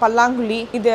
பல்லாங்குழி இது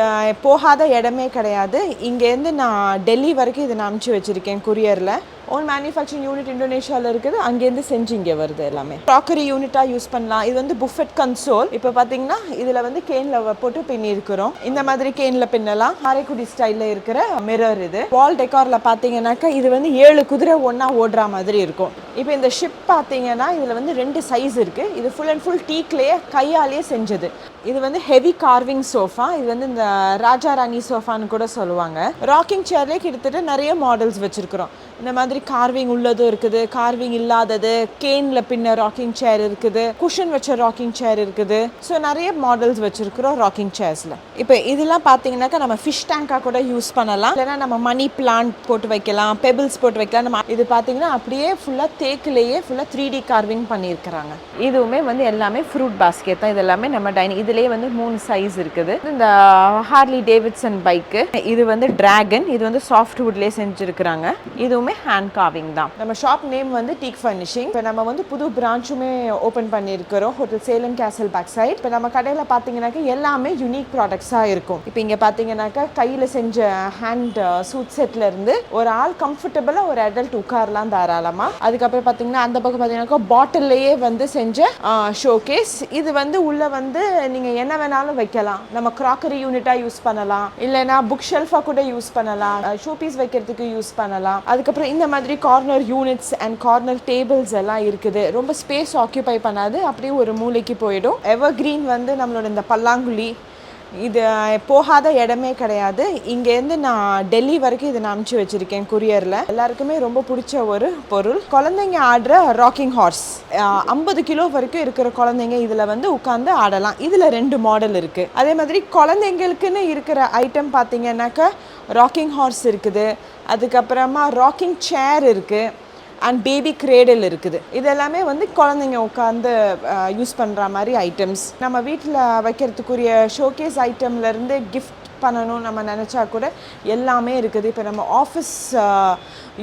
போகாத இடமே கிடையாது. இங்கேருந்து நான் டெல்லி வரைக்கும் இதை நான் அனுப்பிச்சி வச்சுருக்கேன் கொரியரில். ஓன் மேனுஃபேக்சரிங் யூனிட் இந்தோனேஷியாவில் இருக்குது, அங்கேருந்து செஞ்சு இங்கே வருது எல்லாமே. க்ராக்கரி யூனிட்டாக யூஸ் பண்ணலாம். இது வந்து புஃபெட் கன்சோல். இப்போ பார்த்தீங்கன்னா இதில் வந்து கேனில் போட்டு பின்னி இருக்கிறோம். இந்த மாதிரி கேனில் பின்னலாம். காரைக்குடி ஸ்டைலில் இருக்கிற மிரர் இது. வால் டெக்காரில் பார்த்தீங்கன்னாக்கா இது வந்து 7 குதிரை ஒன்றா ஓடுற மாதிரி இருக்கும். இப்போ இந்த ஷிப் பார்த்தீங்கன்னா இதில் வந்து 2 சைஸ் இருக்குது. இது ஃபுல் அண்ட் ஃபுல் டீக்லேயே கையாலேயே செஞ்சது. இது வந்து ஹெவி கார்விங் சோஃபா. இது வந்து இந்த ராஜா ராணி சோஃபான்னு கூட சொல்லுவாங்க. ராக்கிங் சேர்லேயே கிட்டத்தட்ட நிறைய மாடல்ஸ் வச்சுருக்குறோம். இந்த மாதிரி கார்விங் உள்ளதும் இருக்குது, கார்விங் இல்லாதது, கேனில் பின்ன ராக்கிங் சேர் இருக்குது, குஷன் வச்ச ராக்கிங் சேர் இருக்குது. ஸோ நிறைய மாடல்ஸ் வச்சுருக்குறோம் ராக்கிங் சேர்ஸில். இப்போ இதெல்லாம் பார்த்தீங்கன்னாக்கா நம்ம ஃபிஷ் டேங்காக கூட யூஸ் பண்ணலாம். இல்லைனா நம்ம மணி பிளான்ட் போட்டு வைக்கலாம், பெபிள்ஸ் போட்டு வைக்கலாம். நம்ம இது பார்த்தீங்கன்னா அப்படியே ஃபுல்லாக தேக்கிலேயே ஃபுல்லாக 3D கார்விங் பண்ணியிருக்கிறாங்க. இதுவுமே வந்து எல்லாமே ஃப்ரூட் பாஸ்கெட் தான். இது எல்லாமே நம்ம டைனிங். இதுலேயே வந்து 3 சைஸ் இருக்குது. இந்த ஹார்லி டேவிட்சன் பைக்கு, இது வந்து டிராகன், இது வந்து சாஃப்ட் வுட்லேயே செஞ்சுருக்கிறாங்க. இதுவுமே ஹேண்ட் கார்விங் தான். நம்ம ஷாப் நேம் வந்து டீக் ஃபர்னிஷிங். இப்போ நம்ம வந்து புது பிரான்ச்சுமே ஓப்பன் பண்ணியிருக்கிறோம், ஹோட்டல் சேலம் கேசல் பேக் சைட். இப்போ நம்ம கடையில் பார்த்தீங்கன்னாக்கா எல்லாமே யூனிக் ப்ராடக்ட்ஸாக இருக்கும். இப்போ இங்கே பார்த்தீங்கன்னாக்கா கையில் செஞ்ச ஹேண்ட் சூட் செட்லேருந்து ஒரு ஆள் கம்ஃபர்டபுளாக ஒரு அடல்ட் உட்காரலாம் தாராளமாக. அதுக்கப்புறம் பார்த்தீங்கன்னா அந்த பக்கம் பார்த்தீங்கன்னாக்கா பாட்டில்லையே வந்து செஞ்ச ஷோகேஸ். இது வந்து உள்ளே வந்து நீங்கள் என்ன வேணாலும் வைக்கலாம். நம்ம க்ராக்கரி யூனிட்டாக யூஸ் பண்ணலாம், இல்லைனா புக் ஷெல்ஃபாக கூட யூஸ் பண்ணலாம், ஷோ பீஸ் வைக்கிறதுக்கு யூஸ் பண்ணலாம். அதுக்கப்புறம் இந்த மாதிரி corner units and corner tables எல்லாம் இருக்குது. ரொம்ப ஸ்பேஸ் ஆக்கியூபை பண்ணாது, அப்படியே ஒரு மூலைக்கு போயிடும். எவர் கிரீன் வந்து நம்மளோட இந்த பல்லாங்குழி இது போகாத இடமே கிடையாது. இங்கேருந்து நான் டெல்லி வரைக்கும் இதை நான் அனுப்பிச்சி வச்சுருக்கேன் கொரியரில். எல்லாருக்குமே ரொம்ப பிடிச்ச ஒரு பொருள். குழந்தைங்க ஆடுற ராக்கிங் ஹார்ஸ், 50 கிலோ வரைக்கும் இருக்கிற குழந்தைங்க இதில் வந்து உட்காந்து ஆடலாம். இதில் 2 மாடல் இருக்குது. அதே மாதிரி குழந்தைங்களுக்குன்னு இருக்கிற ஐட்டம் பார்த்தீங்கன்னாக்கா ராக்கிங் ஹார்ஸ் இருக்குது, அதுக்கப்புறமா ராக்கிங் சேர் இருக்குது, அண்ட் பேபி கிரேடல் இருக்குது. இதெல்லாமே வந்து குழந்தைங்க உட்காந்து யூஸ் பண்ணுற மாதிரி ஐட்டம்ஸ். நம்ம வீட்டில் வைக்கிறதுக்குரிய ஷோகேஸ் ஐட்டம்லேருந்து கிஃப்ட் பண்ணணும் நம்ம நினச்சா கூட எல்லாமே இருக்குது. இப்போ நம்ம ஆஃபீஸ்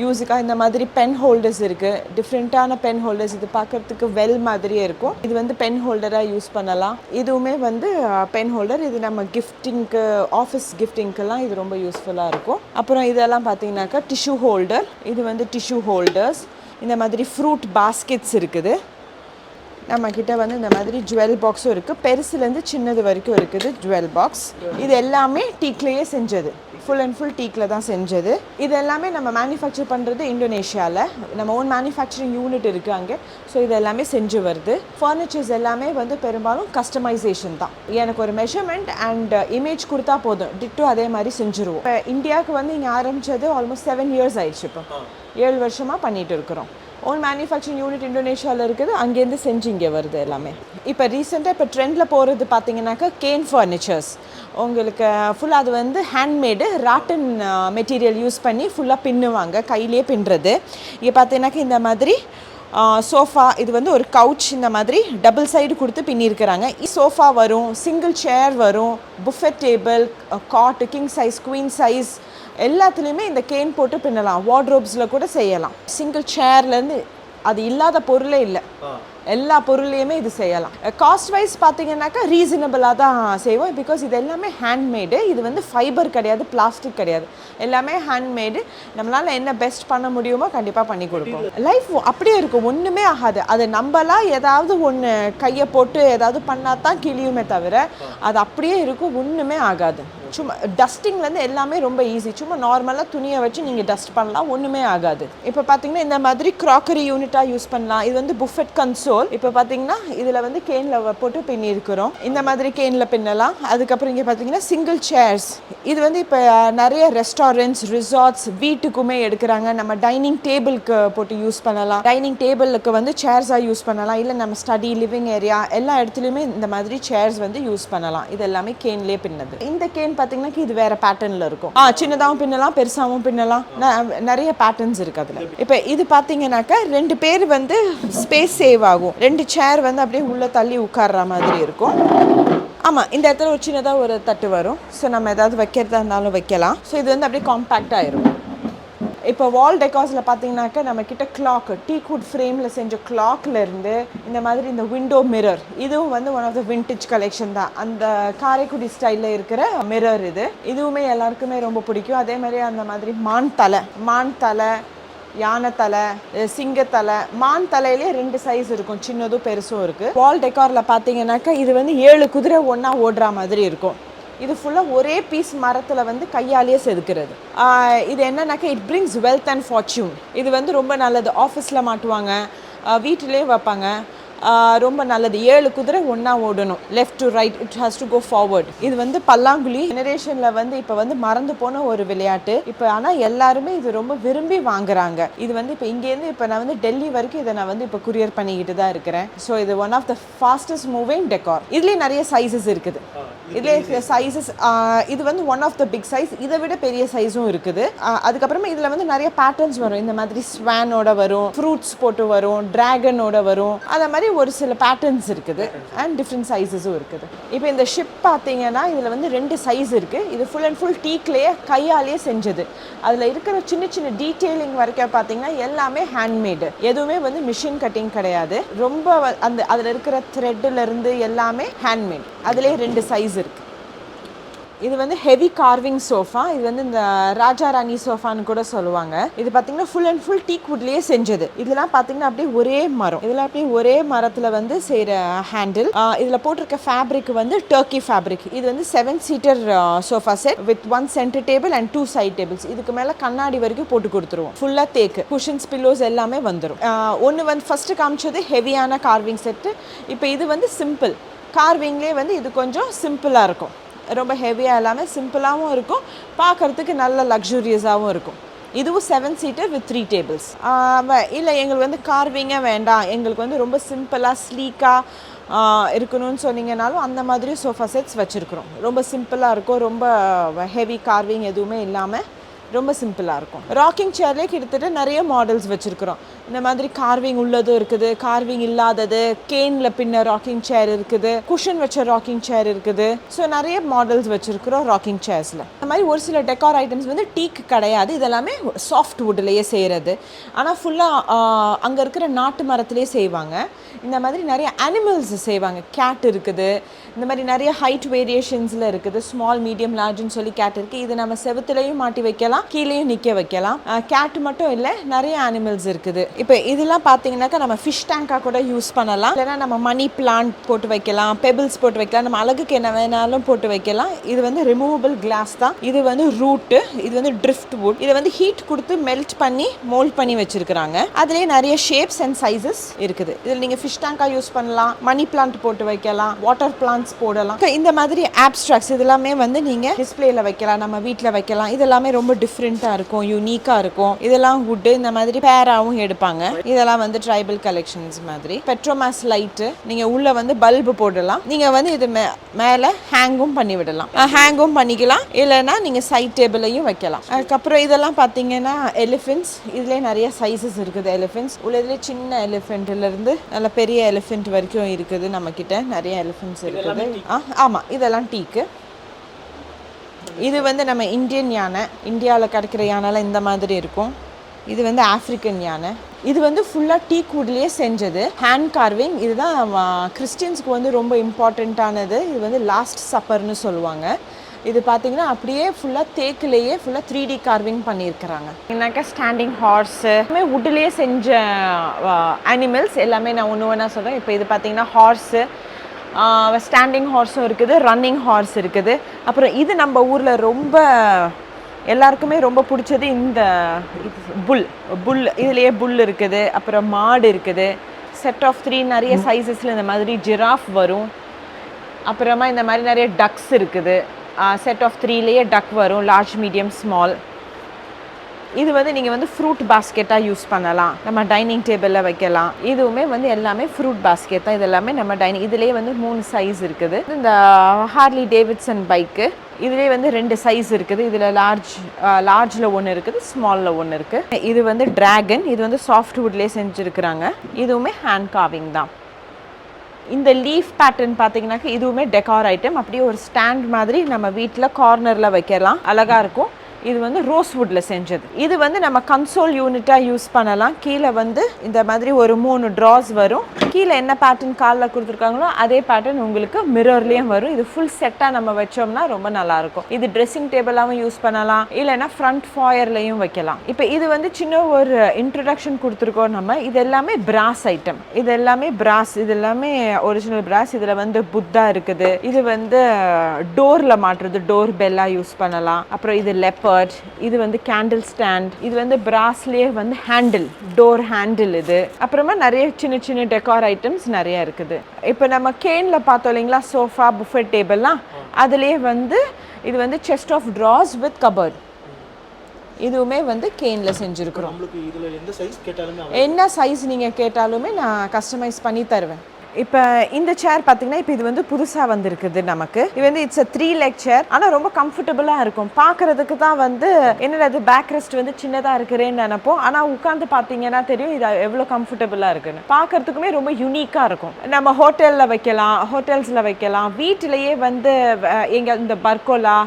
யூஸுக்காக இந்த மாதிரி பென் ஹோல்டர்ஸ் இருக்குது, டிஃப்ரெண்ட்டான பென் ஹோல்டர்ஸ். இது பார்க்குறதுக்கு வெல் மாதிரியே இருக்கும். இது வந்து பென் ஹோல்டராக யூஸ் பண்ணலாம். இதுவுமே வந்து பென் ஹோல்டர். இது நம்ம கிஃப்டிங்க்கு, ஆஃபீஸ் கிஃப்டிங்க்கெல்லாம் இது ரொம்ப யூஸ்ஃபுல்லாக இருக்கும். அப்புறம் இதெல்லாம் பார்த்தீங்கன்னாக்கா டிஷ்யூ ஹோல்டர். இது வந்து டிஷ்யூ ஹோல்டர்ஸ். இந்த மாதிரி ஃப்ரூட் பாஸ்கெட்ஸ் இருக்குது. நம்மக்கிட்ட வந்து இந்த மாதிரி ஜுவல் பாக்ஸும் இருக்குது, பெருசுலேருந்து சின்னது வரைக்கும் இருக்குது ஜுவல் பாக்ஸ். இது எல்லாமே டீக்லேயே செஞ்சது, ஃபுல் அண்ட் ஃபுல் டீக்கில் தான் செஞ்சது. இது எல்லாமே நம்ம மேனுஃபேக்சர் பண்ணுறது இந்தோனேஷியாவில். நம்ம ஓன் மேனுஃபேக்சரிங் யூனிட் இருக்குது அங்கே. ஸோ இது எல்லாமே செஞ்சு வருது. ஃபர்னிச்சர்ஸ் எல்லாமே வந்து பெரும்பாலும் கஸ்டமைசேஷன் தான். எனக்கு ஒரு மெஷர்மெண்ட் அண்ட் இமேஜ் கொடுத்தா போதும், டிட்டோ அதே மாதிரி செஞ்சுருவோம். இப்போ இந்தியாவுக்கு வந்து இங்கே ஆரம்பித்தது ஆல்மோஸ்ட் 7 இயர்ஸ் ஆயிடுச்சு. இப்போ 7 வருஷமாக பண்ணிகிட்டு இருக்கிறோம். ஓன் மேனுஃபேக்சரிங் யூனிட் இந்தோனேஷியாவில் இருக்குது, அங்கேருந்து செஞ்சு இங்கே வருது எல்லாமே. இப்போ ரீசெண்டாக இப்போ ட்ரெண்டில் போகிறது பார்த்தீங்கன்னாக்கா கேன் ஃபர்னிச்சர்ஸ். உங்களுக்கு ஃபுல்லாக அது வந்து ஹேண்ட்மேடு ராட்டன் மெட்டீரியல் யூஸ் பண்ணி ஃபுல்லாக பின்னுவாங்க, கையிலே பின்னுறது. இங்கே பார்த்தீங்கன்னாக்கா இந்த மாதிரி சோஃபா, இது வந்து ஒரு கவுச், இந்த மாதிரி டபுள் சைடு கொடுத்து பின்னிருக்கிறாங்க. சோஃபா வரும், சிங்கிள் சேர் வரும், buffet table, cot, king size, queen size எல்லாத்துலேயுமே இந்த கேன் போட்டு பின்னலாம். வார்ட்ரோப்ஸில் கூட செய்யலாம். சிங்கிள் சேர்லேருந்து அது இல்லாத பொருளே இல்லை, எல்லா பொருளையுமே இது செய்யலாம். காஸ்ட் வைஸ் பார்த்தீங்கன்னாக்கா ரீசனபிளாக தான் செய்வோம். பிகாஸ் இது எல்லாமே ஹேண்ட்மேடு. இது வந்து ஃபைபர் கிடையாது, பிளாஸ்டிக் கிடையாது, எல்லாமே ஹேண்ட்மேடு. நம்மளால் என்ன பெஸ்ட் பண்ண முடியுமோ கண்டிப்பாக பண்ணி கொடுப்போம். லைஃப் அப்படியே இருக்கும், ஒன்றுமே ஆகாது. அது நம்மளாம் ஏதாவது ஒன்று கையை போட்டு ஏதாவது பண்ணால் தான் கிளியுமே தவிர அது அப்படியே இருக்கும், ஒன்றுமே ஆகாது. சும்மா டஸ்டிங்லேருந்து எல்லாமே ரொம்ப ஈஸி. சும்மா நார்மலாக துணியை வச்சு நீங்கள் டஸ்ட் பண்ணலாம், ஒன்றுமே ஆகாது. இப்போ பார்த்தீங்கன்னா இந்த மாதிரி க்ராக்கரி யூனிட்டாக யூஸ் பண்ணலாம். இது வந்து புஃபெட் கன்சோல். இப்போ பார்த்தீங்கன்னா இதில் வந்து கேனில் போட்டு பின்னி இருக்கிறோம். இந்த மாதிரி கேனில் பின்னலாம். அதுக்கப்புறம் இங்கே பார்த்தீங்கன்னா சிங்கிள் சேர்ஸ். இது வந்து இப்போ நிறைய ரெஸ்டாரண்ட்ஸ், ரிசார்ட்ஸ், வீட்டுக்குமே எடுக்கிறாங்க. நம்ம டைனிங் டேபிளுக்கு போட்டு யூஸ் பண்ணலாம். டைனிங் டேபிளுக்கு வந்து சேர்ஸாக யூஸ் பண்ணலாம். இல்லை நம்ம ஸ்டடி, லிவிங் ஏரியா எல்லா இடத்துலையுமே இந்த மாதிரி சேர்ஸ் வந்து யூஸ் பண்ணலாம். இது எல்லாமே கேன்லேயே பின்னது. இந்த கேன் பார்த்தீங்கன்னா இது வேற பேட்டர்னில் இருக்கும். சின்னதாகவும் பின்னலாம், பெருசாகவும் பின்னலாம். நிறைய பேட்டர்ன்ஸ் இருக்கு அதில். இப்போ இது பார்த்தீங்கன்னாக்கா 2 பேர் வந்து ஸ்பேஸ் சேவ் ஆகும். 2 சேர் வந்து அப்படியே உள்ள தள்ளி உட்கார்ற மாதிரி இருக்கும். ஆமாம், இந்த இடத்துல ஒரு சின்னதாக ஒரு தட்டு வரும். ஸோ நம்ம ஏதாவது வைக்கிறதா இருந்தாலும் வைக்கலாம். ஸோ இது வந்து அப்படியே காம்பேக்டாக இருக்கும். இப்போ வால் டெக்கார்ஸில் பார்த்தீங்கன்னாக்கா நம்ம கிட்ட கிளாக் டீக்வுட் ஃப்ரேமில் செஞ்ச கிளாக்ல இருந்து இந்த மாதிரி இந்த விண்டோ மிரர் இதுவும் வந்து one of the vintage collection தான். அந்த காரைக்குடி ஸ்டைலில் இருக்கிற மிரர் இதுவுமே எல்லாருக்குமே ரொம்ப பிடிக்கும். அதே மாதிரி அந்த மாதிரி மான் தலை யானை தலை சிங்கத்தலை மான் தலையிலே 2 சைஸ் இருக்கும், சின்னதும் பெருசும் இருக்குது. வால் டெக்காரில் பார்த்தீங்கன்னாக்கா இது வந்து 7 குதிரை ஒன்றா ஓடுற மாதிரி இருக்கும். இது ஃபுல்லாக ஒரே பீஸ் மரத்தில் வந்து கையாலேயே செதுக்கிறது. இது என்னன்னாக்கா it brings wealth and fortune. இது வந்து ரொம்ப நல்லது. ஆஃபீஸில் மாட்டுவாங்க, வீட்டிலே வைப்பாங்க. ரொம்ப நல்லது. 7 குதிரை ஒன்றா ஓடணும், left to right, it has to go forward. இது வந்து பல்லாங்குழி ஜெனரேஷனில் வந்து இப்போ வந்து மறந்து போன ஒரு விளையாட்டு. இப்போ ஆனால் எல்லாருமே இது ரொம்ப விரும்பி வாங்குறாங்க. இது வந்து இப்போ இங்கேருந்து இப்போ நான் வந்து டெல்லி வரைக்கும் இதை நான் வந்து இப்போ குரியர் பண்ணிக்கிட்டு தான் இருக்கிறேன். ஸோ இது one of the fastest moving decor. இதுலேயே நிறைய சைஸஸ் இருக்குது. இதுலேயே சைஸஸ் இது வந்து one of the big size. இதை விட பெரிய சைஸும் இருக்குது. அதுக்கப்புறமா இதில் வந்து நிறைய பேட்டர்ன்ஸ் வரும். இந்த மாதிரி ஸ்வானோட வரும், ஃப்ரூட்ஸ் போட்டு வரும், டிராகனோட வரும். அதை மாதிரி ஒரு சில பேட்டர்ன்ஸ் இருக்குது அண்ட் டிஃப்ரெண்ட் சைஸஸும் இருக்குது. இப்போ இந்த ஷிப் பார்த்தீங்கன்னா இதில் வந்து 2 சைஸ் இருக்குது. இது ஃபுல் அண்ட் ஃபுல் டீக்லேயே கையாலேயே செஞ்சது. அதில் இருக்கிற சின்ன சின்ன டீட்டெயிலிங் வரைக்கும் பார்த்தீங்கன்னா எல்லாமே ஹேண்ட்மேடு, எதுவுமே வந்து மிஷின் கட்டிங் கிடையாது. ரொம்ப அதில் இருக்கிற த்ரெட்டிலேருந்து எல்லாமே ஹேண்ட்மேட். அதுலேயே 2 சைஸ் இருக்குது. இது வந்து ஹெவி கார்விங் சோஃபா. இது வந்து இந்த ராஜா ராணி சோஃபான்னு கூட சொல்லுவாங்க. இது பார்த்தீங்கன்னா ஃபுல் அண்ட் ஃபுல் டீக் வுட்லேயே செஞ்சது. இதெல்லாம் பார்த்தீங்கன்னா அப்படியே ஒரே மரம், இதெல்லாம் அப்படியே ஒரே மரத்தில் வந்து செய்கிற ஹேண்டில். இதில் போட்டிருக்க ஃபேப்ரிக் வந்து டர்க்கி ஃபேப்ரிக். இது வந்து 7 seater sofa set with 1 centre table and 2 side tables. இதுக்கு மேலே கண்ணாடி வரைக்கும் போட்டு கொடுத்துருவோம். ஃபுல்லாக தேக்கு, குஷன்ஸ், பில்லோஸ் எல்லாமே வந்துடும். ஒன்று வந்து ஃபஸ்ட்டு காமிச்சது ஹெவியான கார்விங் செட்டு. இப்போ இது வந்து சிம்பிள் கார்விங்லேயே வந்து இது கொஞ்சம் சிம்பிளாக இருக்கும். ரொம்ப ஹெவியாக இல்லாமல் சிம்பிளாகவும் இருக்கும், பார்க்குறதுக்கு நல்ல லக்ஸூரியஸாகவும் இருக்கும். இதுவும் 7 சீட்டர் வித் 3 டேபிள்ஸ். இல்லை எங்களுக்கு வந்து கார்விங்கே வேண்டாம், எங்களுக்கு வந்து ரொம்ப சிம்பிளாக ஸ்லீக்காக இருக்கணும்னு சொன்னீங்கனாலும் அந்த மாதிரி சோஃபா செட்ஸ் வச்சுருக்குறோம். ரொம்ப சிம்பிளாக இருக்கும், ரொம்ப ஹெவி கார்விங் எதுவுமே இல்லாமல் ரொம்ப சிம்பிளாக இருக்கும். ராக்கிங் சேர்லேயே கிட்டத்தட்ட நிறைய மாடல்ஸ் வச்சுருக்குறோம். இந்த மாதிரி கார்விங் உள்ளதும் இருக்குது, கார்விங் இல்லாதது, கேனில் பின்ன ராக்கிங் சேர் இருக்குது, குஷன் வச்ச ராக்கிங் சேர் இருக்குது. ஸோ நிறைய மாடல்ஸ் வச்சுருக்குறோம் ராக்கிங் சேர்ஸில். இந்த மாதிரி ஒரு சில டெக்கார் ஐட்டம்ஸ் வந்து டீக் கிடையாது, இதெல்லாமே சாஃப்ட் வுட்லேயே செய்கிறது. ஆனால் ஃபுல்லாக அங்கே இருக்கிற நாட்டு மரத்துலேயே செய்வாங்க. இந்த மாதிரி நிறைய அனிமல்ஸ் செய்வாங்க. கேட் இருக்குது, இந்த மாதிரி நிறைய ஹைட் வேரியேஷன்ஸில் இருக்குது. ஸ்மால், மீடியம், லார்ஜ்னு சொல்லி கேட் இருக்குது. இது நம்ம செவுத்துலையும் மாட்டி வைக்கலாம், கீழேயும் நிற்க வைக்கலாம். கேட் மட்டும் இல்லை, நிறைய அனிமல்ஸ் இருக்குது. இப்போ இதெல்லாம் பார்த்தீங்கன்னாக்கா நம்ம ஃபிஷ் டேங்காக கூட யூஸ் பண்ணலாம். இல்லைனா நம்ம மணி பிளான்ட் போட்டு வைக்கலாம், பெபிள்ஸ் போட்டு வைக்கலாம், நம்ம அழகுக்கு என்ன வேணாலும் போட்டு வைக்கலாம். இது வந்து ரிமூவபிள் கிளாஸ் தான். இது வந்து ரூட்டு, இது வந்து ட்ரிஃப்ட் வுட். இதை வந்து ஹீட் கொடுத்து மெல்ட் பண்ணி மோல்ட் பண்ணி வச்சிருக்கிறாங்க. அதுலேயே நிறைய ஷேப்ஸ் அண்ட் சைஸஸ் இருக்குது. இதில் நீங்கள் ஃபிஷ் டேங்காக யூஸ் பண்ணலாம், மணி பிளான்ட் போட்டு வைக்கலாம், வாட்டர் பிளான்ட்ஸ் போடலாம். இந்த மாதிரி ஆப்ஸ்ட்ராக்ட்ஸ் இதெல்லாமே வந்து நீங்கள் டிஸ்பிளேல வைக்கலாம், நம்ம வீட்டில் வைக்கலாம். இதெல்லாமே ரொம்ப டிஃப்ரெண்ட்டாக இருக்கும், யூனிக்காக இருக்கும். இதெல்லாம் வுட்டு இந்த மாதிரி பேராகவும் எடுப்பாங்க. இதெல்லாம் வந்து ட்ரைபல் கலெக்ஷன்ஸ் மாதிரி. பெட்ரோமாஸ் லைட்டு, நீங்கள் உள்ளே வந்து பல்பு போடலாம். நீங்கள் வந்து இது மேலே ஹேங்கும் பண்ணி விடலாம், ஹேங்கும் பண்ணிக்கலாம். இல்லைன்னா நீங்கள் சைட் டேபிளையும் வைக்கலாம். அதுக்கப்புறம் இதெல்லாம் பார்த்தீங்கன்னா எலிஃபென்ட்ஸ். இதுலேயே நிறைய சைஸஸ் இருக்குது எலிஃபென்ட்ஸ். உள்ளதுலேயே சின்ன எலிஃபென்ட்லேருந்து நல்ல பெரிய எலிஃபென்ட் வரைக்கும் இருக்குது. நம்மக்கிட்ட நிறைய எலிஃபென்ட்ஸ் இருக்குது. ஆமாம், இதெல்லாம் டீக்கு. இது வந்து நம்ம இந்தியன் யானை, இந்தியாவில் கிடைக்கிற யானைலாம் இந்த மாதிரி இருக்கும். இது வந்து ஆஃப்ரிக்கன் யானை. இது வந்து ஃபுல்லாக டீக் வுட்லேயே செஞ்சது, ஹேண்ட் கார்விங். இதுதான் கிறிஸ்டியன்ஸ்க்கு வந்து ரொம்ப இம்பார்ட்டண்ட்டானது. இது வந்து லாஸ்ட் சப்பர்னு சொல்லுவாங்க. இது பார்த்தீங்கன்னா அப்படியே ஃபுல்லாக தேக்கிலேயே ஃபுல்லாக 3D கார்விங் பண்ணியிருக்கிறாங்க. என்னக்கா ஸ்டாண்டிங் ஹார்ஸு எல்லாமே வுட்லேயே செஞ்ச அனிமல்ஸ் எல்லாமே நான் ஒன்று ஒன்றா சொல்கிறேன். இப்போ இது பார்த்தீங்கன்னா ஹார்ஸு, ஸ்டாண்டிங் ஹார்ஸும் இருக்குது, ரன்னிங் ஹார்ஸ் இருக்குது. அப்புறம் இது நம்ம ஊரில் ரொம்ப எல்லாருக்குமே ரொம்ப பிடிச்சது இந்த புல். இதுலேயே புல் இருக்குது, அப்புறம் மாடு இருக்குது. செட் ஆஃப் 3 நிறைய சைஸஸில் இந்த மாதிரி ஜிராஃப் வரும். அப்புறமா இந்த மாதிரி நிறைய டக்ஸ் இருக்குது. செட் ஆஃப் 3லேயே டக் வரும், லார்ஜ், மீடியம், ஸ்மால். இது வந்து நீங்கள் வந்து ஃப்ரூட் பாஸ்கெட்டாக யூஸ் பண்ணலாம், நம்ம டைனிங் டேபிளில் வைக்கலாம். இதுவுமே வந்து எல்லாமே ஃப்ரூட் பாஸ்கெட் தான். இது எல்லாமே நம்ம இதுலேயே வந்து 3 சைஸ் இருக்குது. இந்த ஹார்லி டேவிட்சன் பைக்கு, இதுலேயே வந்து 2 சைஸ் இருக்குது. இதில் லார்ஜில் ஒன்று இருக்குது, ஸ்மாலில் ஒன்று இருக்குது. இது வந்து டிராகன். இது வந்து சாஃப்ட் வுட்லேயே செஞ்சுருக்குறாங்க. இதுவுமே ஹேண்ட் கார்விங் தான். இந்த லீஃப் பேட்டர்ன் பார்த்தீங்கன்னாக்கா இதுவுமே டெக்கார் ஐட்டம். அப்படியே ஒரு ஸ்டாண்ட் மாதிரி நம்ம வீட்டில் கார்னரில் வைக்கலாம், அழகாக இருக்கும். இது வந்து ரோஸ்வுட்ல செஞ்சது. இது வந்து நம்ம கன்சோல் யூனிட்டா யூஸ் பண்ணலாம். கீழே வந்து இந்த மாதிரி ஒரு 3 ட்ராஸ் வரும். கீழே என்ன பேட்டர்ன் காலில் கொடுத்துருக்காங்களோ அதே பேட்டர்ன் உங்களுக்கு மிரர்லேயும் வரும். இது ஃபுல் செட்டாக நம்ம வச்சோம்னா ரொம்ப நல்லா இருக்கும். இது ட்ரெஸ்ஸிங் டேபிளாகவும் யூஸ் பண்ணலாம், இல்லைன்னா ஃப்ரண்ட் ஃபாயர்லையும் வைக்கலாம். இப்போ இது வந்து சின்ன ஒரு இன்ட்ரடக்ஷன் கொடுத்துருக்கோம் நம்ம. இது எல்லாமே பிராஸ் ஐட்டம், இது எல்லாமே பிராஸ், இது எல்லாமே ஒரிஜினல் பிராஸ். இதில் வந்து புத்தா இருக்குது, இது வந்து டோரில் மாட்டுறது, டோர் பெல்லா யூஸ் பண்ணலாம். அப்புறம் இது லெப்பர்ட், இது வந்து கேண்டில் ஸ்டாண்ட், இது வந்து பிராஸ்லேயே வந்து ஹேண்டில், டோர் ஹேண்டில். இது அப்புறமா நிறைய சின்ன சின்ன டெக்கார் ஐட்டம்ஸ் நிறைய இருக்குது. இப்போ நம்ம கேனில் பார்த்தோம் இல்லைங்களா, சோஃபா புஃபெட் டேபிள்லாம், அதுலேயே வந்து இது வந்து chest of drawers with cupboard, இதுவுமே வந்து கேனில் செஞ்சுருக்குறோம். என்ன சைஸ் நீங்கள் கேட்டாலுமே நான் கஸ்டமைஸ் பண்ணி தருவேன். இப்போ இந்த சேர் பார்த்தீங்கன்னா இப்போ இது வந்து புதுசாக வந்திருக்குது நமக்கு. இது வந்து இட்ஸ் 3 leg சேர். ஆனால் ரொம்ப கம்ஃபர்டபுளாக இருக்கும். பார்க்குறதுக்கு தான் வந்து என்னடா இது பேக் ரெஸ்ட் வந்து சின்னதாக இருக்கிறேன்னு நினைப்போம். ஆனால் உட்காந்து பார்த்தீங்கன்னா தெரியும் இது எவ்வளோ கம்ஃபர்டபுளாக இருக்குன்னு. பார்க்குறதுக்குமே ரொம்ப யூனிக்காக இருக்கும். நம்ம ஹோட்டலில் வைக்கலாம், ஹோட்டல்ஸில் வைக்கலாம், வீட்டிலையே வந்து எங்கள் இந்த பர்கோலா,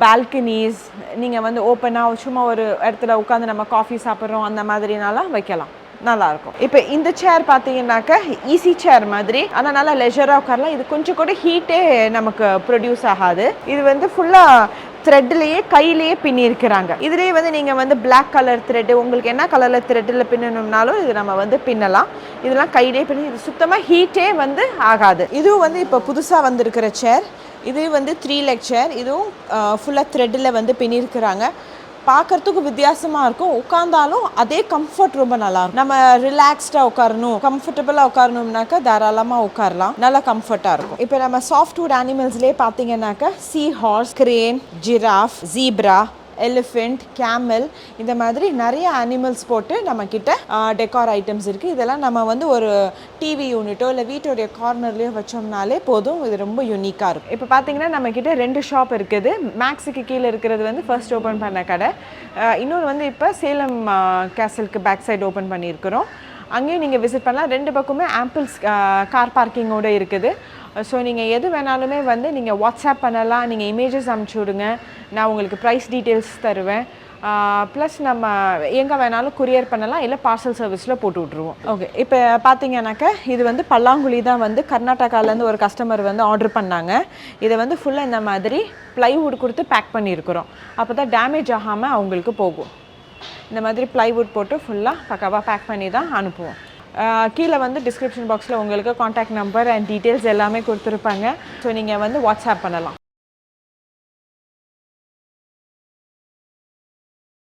பால்கனிஸ், நீங்கள் வந்து ஓப்பனாக சும்மா ஒரு இடத்துல உட்காந்து நம்ம காஃபி சாப்பிட்றோம் அந்த மாதிரினாலாம் வைக்கலாம், நல்லாயிருக்கும். இப்போ இந்த சேர் பார்த்தீங்கன்னாக்கா ஈஸி சேர் மாதிரி, ஆனால் நல்லா லெஜராக உட்காரலாம். இது கொஞ்சம் கூட ஹீட்டே நமக்கு ப்ரொடியூஸ் ஆகாது. இது வந்து ஃபுல்லாக த்ரெட்லேயே கையிலேயே பின்னிருக்கிறாங்க. இதுலேயே வந்து நீங்கள் வந்து பிளாக் கலர் த்ரெட்டு, உங்களுக்கு என்ன கலரில் த்ரெட்டில் பின்னணும்னாலும் இது நம்ம வந்து பின்னலாம். இதெல்லாம் கையிலே பின்னி, இது சுத்தமாக ஹீட்டே வந்து ஆகாது. இதுவும் வந்து இப்போ புதுசாக வந்திருக்கிற சேர். இது வந்து 3 leg சேர். இதுவும் ஃபுல்லாக த்ரெட்டில் வந்து பின்னிருக்கிறாங்க. பார்க்கறதுக்கு வித்தியாசமாக இருக்கும், உட்காந்தாலும் அதே கம்ஃபர்ட் ரொம்ப நல்லாயிருக்கும். நம்ம ரிலாக்ஸ்டாக உட்காரணும், கம்ஃபர்டபுளாக உட்காரணும்னாக்கா தாராளமாக உட்காரலாம், நல்லா கம்ஃபர்ட்டாக இருக்கும். இப்போ நம்ம சாஃப்ட்வுட் அனிமல்ஸ்லேயே பார்த்தீங்கன்னாக்கா sea horse, crane, giraffe, zebra, elephant, camel, இந்த மாதிரி நிறைய அனிமல்ஸ் போட்டு நம்மக்கிட்ட டெக்கார் ஐட்டம்ஸ் இருக்குது. இதெல்லாம் நம்ம வந்து ஒரு டிவி யூனிட்டோ இல்லை வீட்டோடைய கார்னர்லேயோ வச்சோம்னாலே போதும். இது ரொம்ப யூனிக்காக இருக்கும். இப்போ பார்த்தீங்கன்னா நம்மக்கிட்ட 2 ஷாப் இருக்குது. மேக்ஸுக்கு கீழே இருக்கிறது வந்து ஃபர்ஸ்ட் ஓப்பன் பண்ண கடை. இன்னொன்று வந்து இப்போ சேலம் கேசலுக்கு பேக் சைடு ஓப்பன் பண்ணியிருக்கிறோம். அங்கேயும் நீங்கள் விசிட் பண்ணலாம். 2 பக்கமே ஆம்பிள்ஸ் கார் பார்க்கிங்கோடு இருக்குது. ஸோ நீங்கள் எது வேணாலுமே வந்து நீங்கள் வாட்ஸ்அப் பண்ணலாம், நீங்கள் இமேஜஸ் அனுப்பிச்சி விடுங்க, நான் உங்களுக்கு ப்ரைஸ் டீட்டெயில்ஸ் தருவேன். ப்ளஸ் நம்ம எங்கே வேணாலும் குரியர் பண்ணலாம், இல்லை பார்சல் சர்வீஸில் போட்டு விட்ருவோம். ஓகே, இப்போ பார்த்தீங்கன்னாக்கா இது வந்து பல்லாங்குழி தான் வந்து கர்நாடகாலேருந்து ஒரு கஸ்டமர் வந்து ஆர்டர் பண்ணாங்க. இதை வந்து ஃபுல்லாக இந்த மாதிரி ப்ளைவுட் கொடுத்து பேக் பண்ணியிருக்கிறோம். அப்போ தான் டேமேஜ் ஆகாமல் அவங்களுக்கு போகும். இந்த மாதிரி ப்ளைவுட் போட்டு ஃபுல்லாக பக்காவாக பேக் பண்ணி தான் அனுப்புவோம். கீழே வந்து டிஸ்கிரிப்ஷன் பாக்ஸில் உங்களுக்கு காண்டாக்ட் நம்பர் அண்ட் டீட்டெயில்ஸ் எல்லாமே கொடுத்துருப்பாங்க. ஸோ நீங்கள் வந்து வாட்ஸ்அப் பண்ணலாம்.